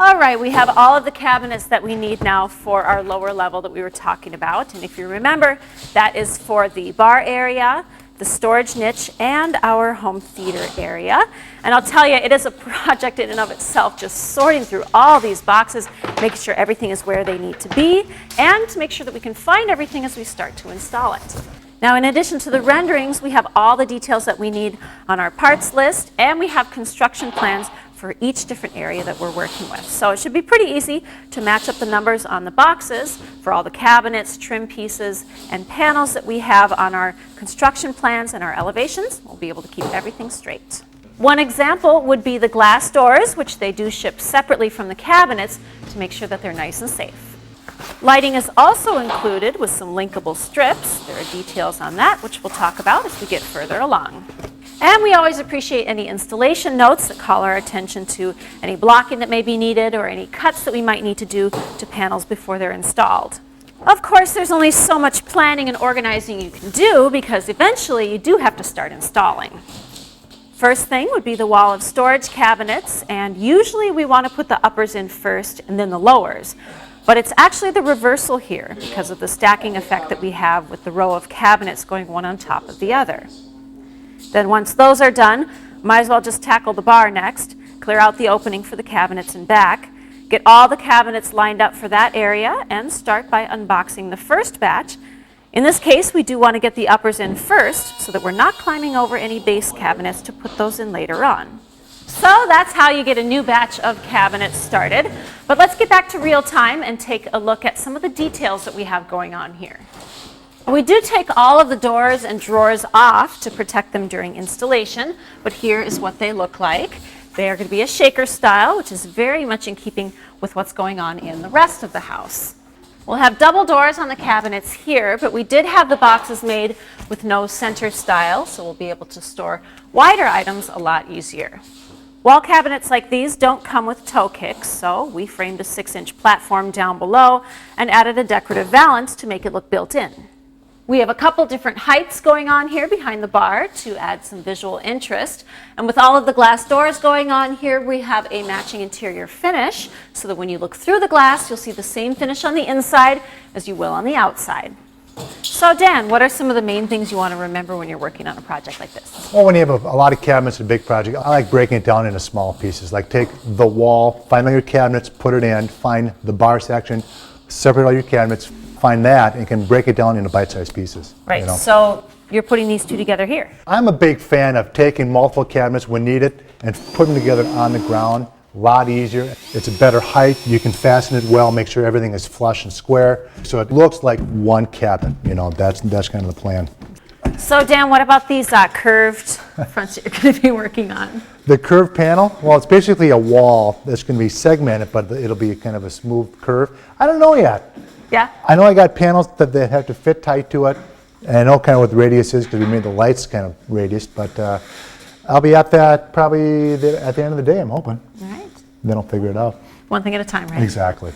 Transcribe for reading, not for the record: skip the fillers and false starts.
All right, we have all of the cabinets that we need now for our lower level that we were talking about. And if you remember, that is for the bar area, the storage niche, and our home theater area. And I'll tell you, it is a project in and of itself, just sorting through all these boxes, making sure everything is where they need to be, and to make sure that we can find everything as we start to install it. Now, in addition to the renderings, we have all the details that we need on our parts list, and we have construction plans for each different area that we're working with. So it should be pretty easy to match up the numbers on the boxes for all the cabinets, trim pieces, and panels that we have on our construction plans and our elevations. We'll be able to keep everything straight. One example would be the glass doors, which they do ship separately from the cabinets to make sure that they're nice and safe. Lighting is also included with some linkable strips. There are details on that, which we'll talk about as we get further along. And we always appreciate any installation notes that call our attention to any blocking that may be needed or any cuts that we might need to do to panels before they're installed. Of course, there's only so much planning and organizing you can do because eventually you do have to start installing. First thing would be the wall of storage cabinets, and usually we want to put the uppers in first and then the lowers. But it's actually the reversal here because of the stacking effect that we have with the row of cabinets going one on top of the other. Then once those are done, might as well just tackle the bar next, clear out the opening for the cabinets and back, get all the cabinets lined up for that area, and start by unboxing the first batch. In this case, we do want to get the uppers in first so that we're not climbing over any base cabinets to put those in later on. So that's how you get a new batch of cabinets started. But let's get back to real time and take a look at some of the details that we have going on here. We do take all of the doors and drawers off to protect them during installation, but here is what they look like. They are going to be a shaker style, which is very much in keeping with what's going on in the rest of the house. We'll have double doors on the cabinets here, but we did have the boxes made with no center style, so we'll be able to store wider items a lot easier. Wall cabinets like these don't come with toe kicks, so we framed a 6-inch platform down below and added a decorative valance to make it look built in. We have a couple different heights going on here behind the bar to add some visual interest. And with all of the glass doors going on here, we have a matching interior finish so that when you look through the glass, you'll see the same finish on the inside as you will on the outside. So Dan, what are some of the main things you want to remember when you're working on a project like this? Well, when you have a lot of cabinets in a big project, I like breaking it down into small pieces. Like take the wall, find all your cabinets, put it in, find the bar section, separate all your cabinets, find that, and can break it down into bite-sized pieces. Right, so you're putting these two together here. I'm a big fan of taking multiple cabinets when needed and putting them together on the ground. A lot easier. It's a better height. You can fasten it well, make sure everything is flush and square. So it looks like one cabinet. That's kind of the plan. So Dan, what about these curved fronts that you're going to be working on? The curved panel, well, it's basically a wall that's going to be segmented, but it'll be kind of a smooth curve. I don't know yet. Yeah? I know I got panels that they have to fit tight to it, and I know kind of what the radius is because we made the lights kind of radius, but I'll be at that probably at the end of the day, I'm hoping. All right. Then I'll figure it out. One thing at a time, right? Exactly.